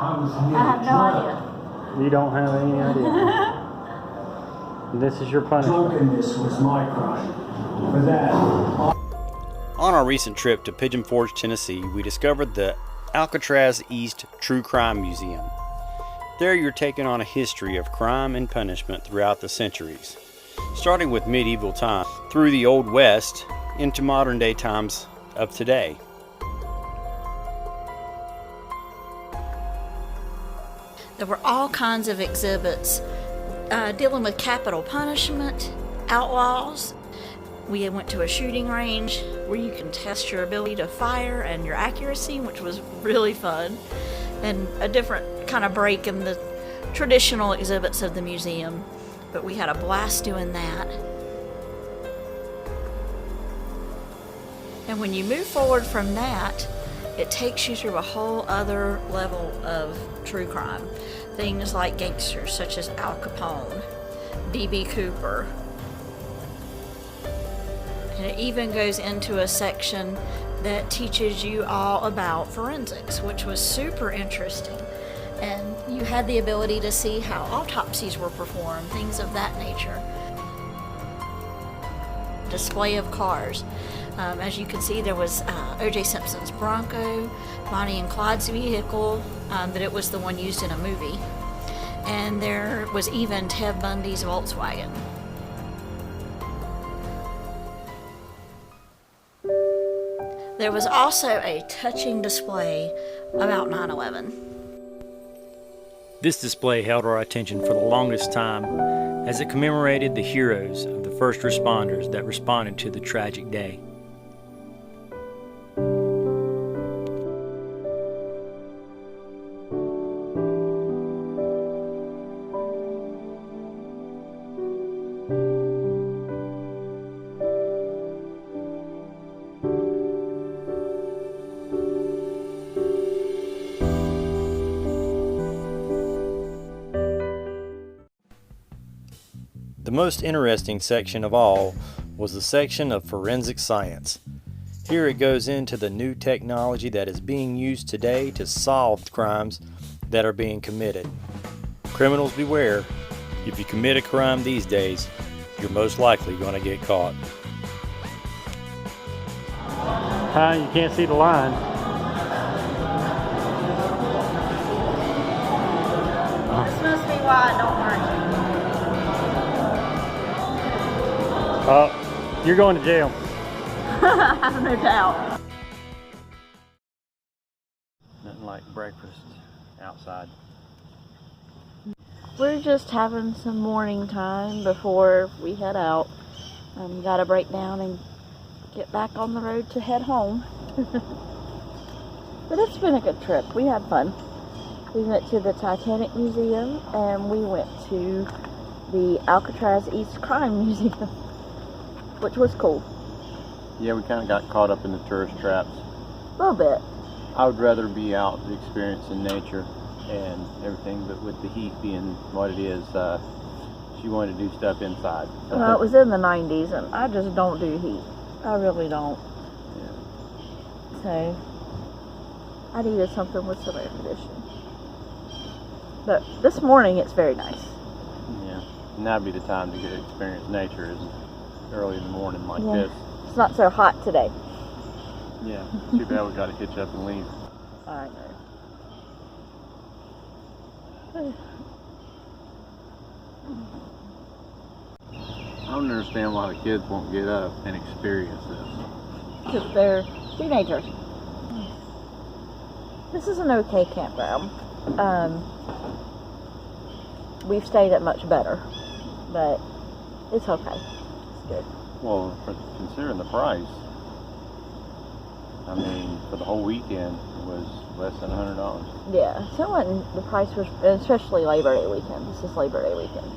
I have no idea. You don't have any idea. This is your punishment. Drunkenness was my crime. For that. On our recent trip to Pigeon Forge, Tennessee, we discovered the Alcatraz East True Crime Museum. There you're taken on a history of crime and punishment throughout the centuries, starting with medieval times through the Old West into modern day times of today. There were all kinds of exhibits dealing with capital punishment, outlaws. We went to a shooting range where you can test your ability to fire and your accuracy, which was really fun, and a different kind of break in the traditional exhibits of the museum. But we had a blast doing that. And when you move forward from that, it takes you through a whole other level of true crime. Things like gangsters such as Al Capone, B.B. Cooper. And it even goes into a section that teaches you all about forensics, which was super interesting. And you had the ability to see how autopsies were performed, things of that nature. Display of cars. As you can see, there was O.J. Simpson's Bronco, Bonnie and Clyde's vehicle, but it was the one used in a movie. And there was even Ted Bundy's Volkswagen. There was also a touching display about 9/11. This display held our attention for the longest time as it commemorated the heroes of the first responders that responded to the tragic day. The most interesting section of all was the section of forensic science. Here it goes into the new technology that is being used today to solve crimes that are being committed. Criminals beware, if you commit a crime these days, you're most likely going to get caught. Hi, you can't see the line. This must be why I don't march. You're going to jail. I have no doubt. Nothing like breakfast outside. We're just having some morning time before we head out. Got to break down and get back on the road to head home. But it's been a good trip. We had fun. We went to the Titanic Museum and we went to the Alcatraz East Crime Museum, which was cool. Yeah, we kind of got caught up in the tourist traps. A little bit. I would rather be out experiencing nature and everything, but with the heat being what it is, she wanted to do stuff inside. Well, it was in the 90s and I just don't do heat. I really don't. Yeah. So I needed something with some air conditioning. But this morning it's very nice. Yeah, and that'd be the time to get to experience nature, is early in the morning like Yeah. this. It's not so hot today. Yeah, too bad we got to hitch up and leave. I know. I don't understand why the kids won't get up and experience this. Because they're teenagers. This is an okay campground. We've stayed at much better, but it's okay. It's good. Well, considering the price, I mean, for the whole weekend, it was less than $100. Yeah, so when the price was, especially Labor Day weekend. This is Labor Day weekend.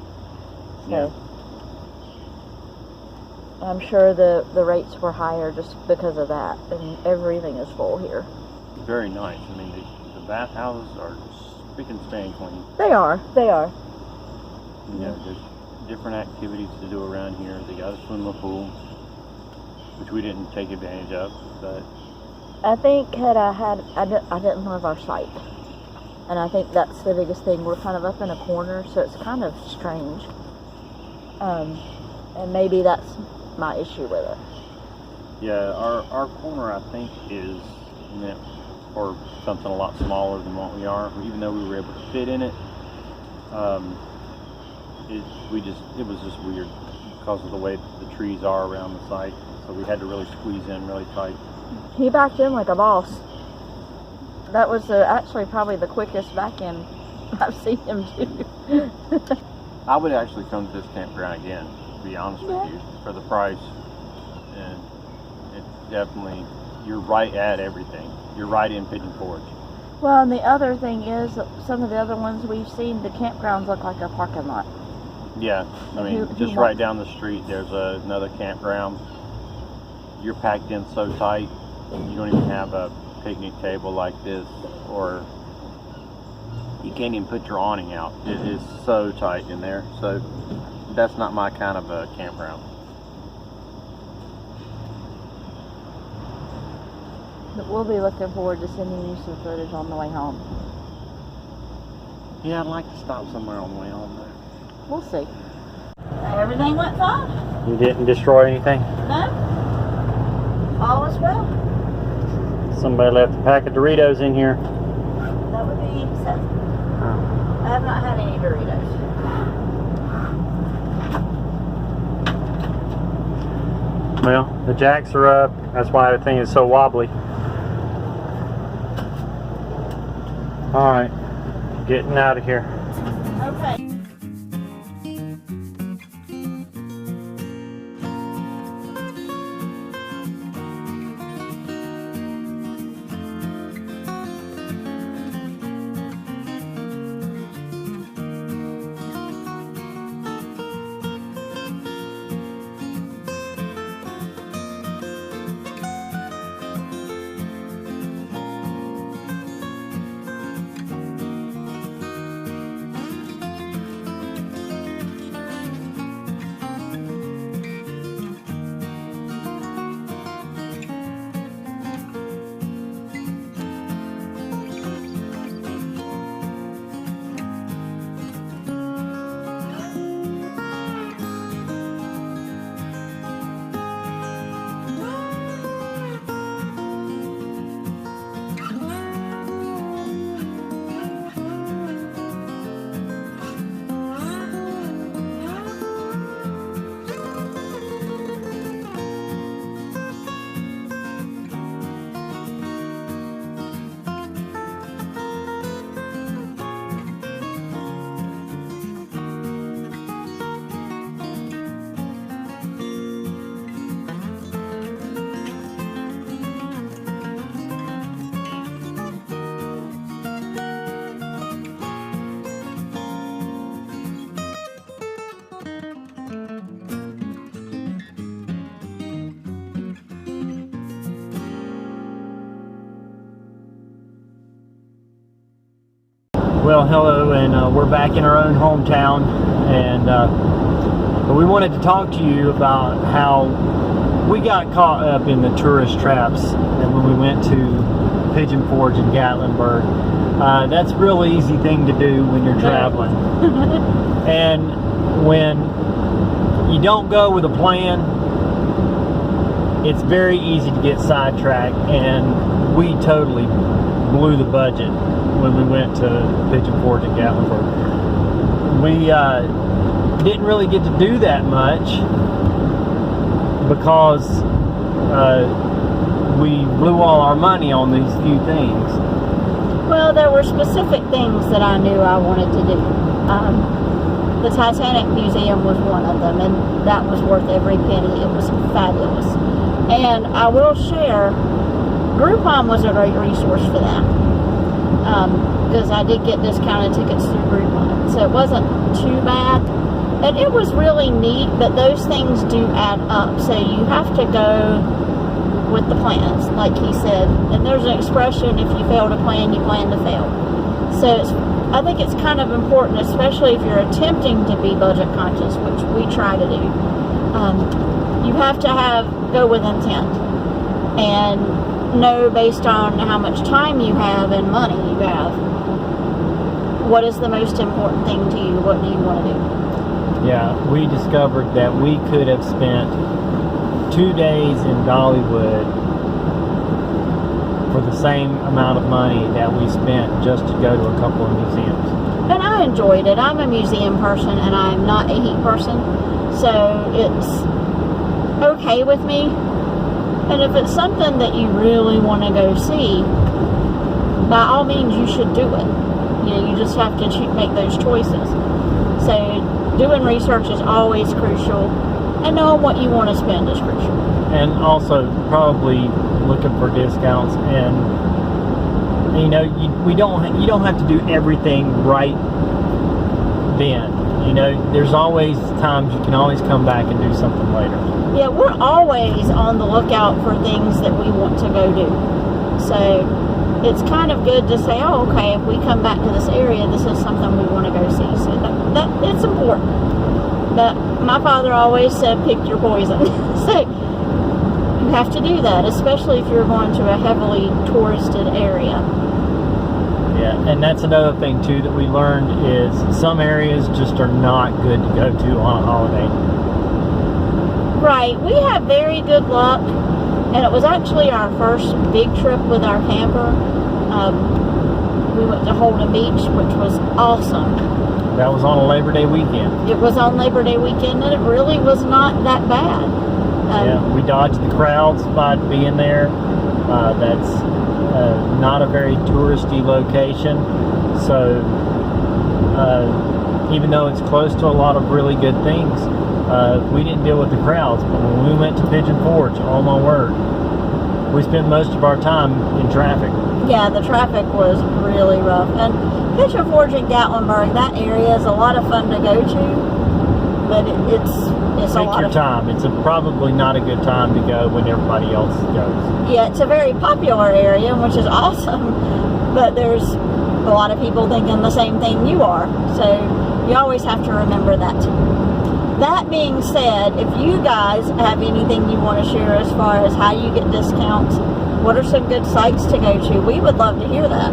So Yeah. I'm sure the rates were higher just because of that, and everything is full here. Very nice. I mean, the bathhouses are spick and span clean. They are. You know, there's different activities to do around here. They got a swimming pool, which we didn't take advantage of, but I think had I didn't love our site. And I think that's the biggest thing. We're kind of up in a corner, so it's kind of strange. And maybe that's my issue with it. Yeah, our corner, I think, is meant for something a lot smaller than what we are. Even though we were able to fit in it, it was just weird because of the way the trees are around the site. So we had to really squeeze in really tight. He backed in like a boss. That was actually probably the quickest back in I've seen him do. I would actually come to this campground again, to be honest with you, for the price. And it definitely, you're right at everything. You're right in Pigeon Forge. Well, and the other thing is, some of the other ones we've seen, the campgrounds look like a parking lot. Yeah, I mean, just right down the street, there's another campground. You're packed in so tight, you don't even have a picnic table like this, or you can't even put your awning out. It is so tight in there. So that's not my kind of a campground. But we'll be looking forward to sending you some footage on the way home. Yeah, I'd like to stop somewhere on the way home there. We'll see. Everything went fine? You didn't destroy anything? No? All is well. Somebody left a pack of Doritos in here. That would be Seth. I have not had any Doritos. Well, the jacks are up. That's why the thing is so wobbly. Alright, getting out of here. Okay. Well, hello, and we're back in our own hometown, and but we wanted to talk to you about how we got caught up in the tourist traps and when we went to Pigeon Forge in Gatlinburg. That's a real easy thing to do when you're traveling. And when you don't go with a plan, it's very easy to get sidetracked, and we totally blew the budget when we went to Pigeon Forge in Gatlinburg. We didn't really get to do that much because we blew all our money on these few things. Well, there were specific things that I knew I wanted to do. The Titanic Museum was one of them, and that was worth every penny. It was fabulous. And I will share, Groupon was a great resource for that. Because I did get discounted tickets through Groupon, so it wasn't too bad. And it was really neat, but those things do add up. So you have to go with the plans, like he said. And there's an expression, if you fail to plan, you plan to fail. So I think it's kind of important, especially if you're attempting to be budget conscious, which we try to do. You have to go with intent and know based on how much time you have and money you have what is the most important thing to you? What do you want to do? Yeah, we discovered that we could have spent 2 days in Dollywood for the same amount of money that we spent just to go to a couple of museums. And I enjoyed it. I'm a museum person and I'm not a heat person, so it's okay with me. And if it's something that you really want to go see, by all means you should do it. You know, you just have to make those choices. So doing research is always crucial, and knowing what you want to spend is crucial. And also probably looking for discounts, and you know, you don't have to do everything right then. You know, there's always times you can always come back and do something later. Yeah, we're always on the lookout for things that we want to go do. So it's kind of good to say, oh, okay, if we come back to this area, this is something we want to go see. So that it's important. But my father always said, pick your poison. So you have to do that, especially if you're going to a heavily touristed area. Yeah, and that's another thing too that we learned is some areas just are not good to go to on a holiday. Right, we had very good luck, and it was actually our first big trip with our camper. We went to Holden Beach, which was awesome. That was on a Labor Day weekend. It was on Labor Day weekend, and it really was not that bad. Yeah, we dodged the crowds by being there. That's not a very touristy location, so even though it's close to a lot of really good things, we didn't deal with the crowds. But when we went to Pigeon Forge, oh my word, we spent most of our time in traffic. Yeah, the traffic was really rough. And Pigeon Forge in Gatlinburg, that area is a lot of fun to go to, but it's a Take lot your of time. It's probably not a good time to go when everybody else goes. Yeah, it's a very popular area, which is awesome, but there's a lot of people thinking the same thing you are, so you always have to remember that. That being said, if you guys have anything you want to share as far as how you get discounts, what are some good sites to go to, we would love to hear that.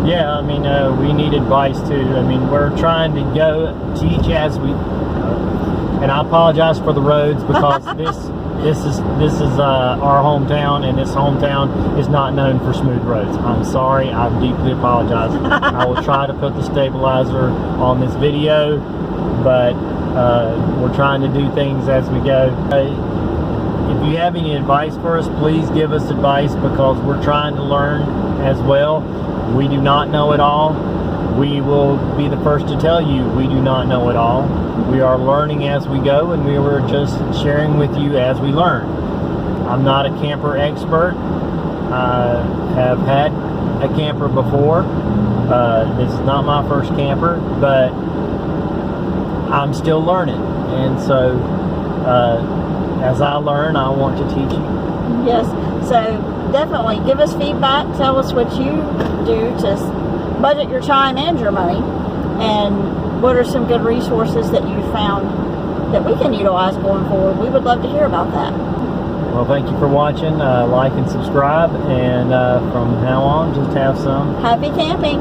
Yeah, I mean, we need advice too. I mean, we're trying to go teach as we, and I apologize for the roads because this is our hometown, and this hometown is not known for smooth roads. I'm sorry, I deeply apologize. I will try to put the stabilizer on this video, but we're trying to do things as we go. If you have any advice for us, please give us advice because we're trying to learn as well. We do not know it all. We will be the first to tell you we do not know it all. We are learning as we go, and we were just sharing with you as we learn. I'm not a camper expert. I have had a camper before. This is not my first camper, but I'm still learning. And so as I learn, I want to teach you. Yes, so definitely give us feedback. Tell us what you do to budget your time and your money, and what are some good resources that you found that we can utilize going forward. We would love to hear about that. Well, thank you for watching. Like and subscribe, and from now on, just have some Happy camping.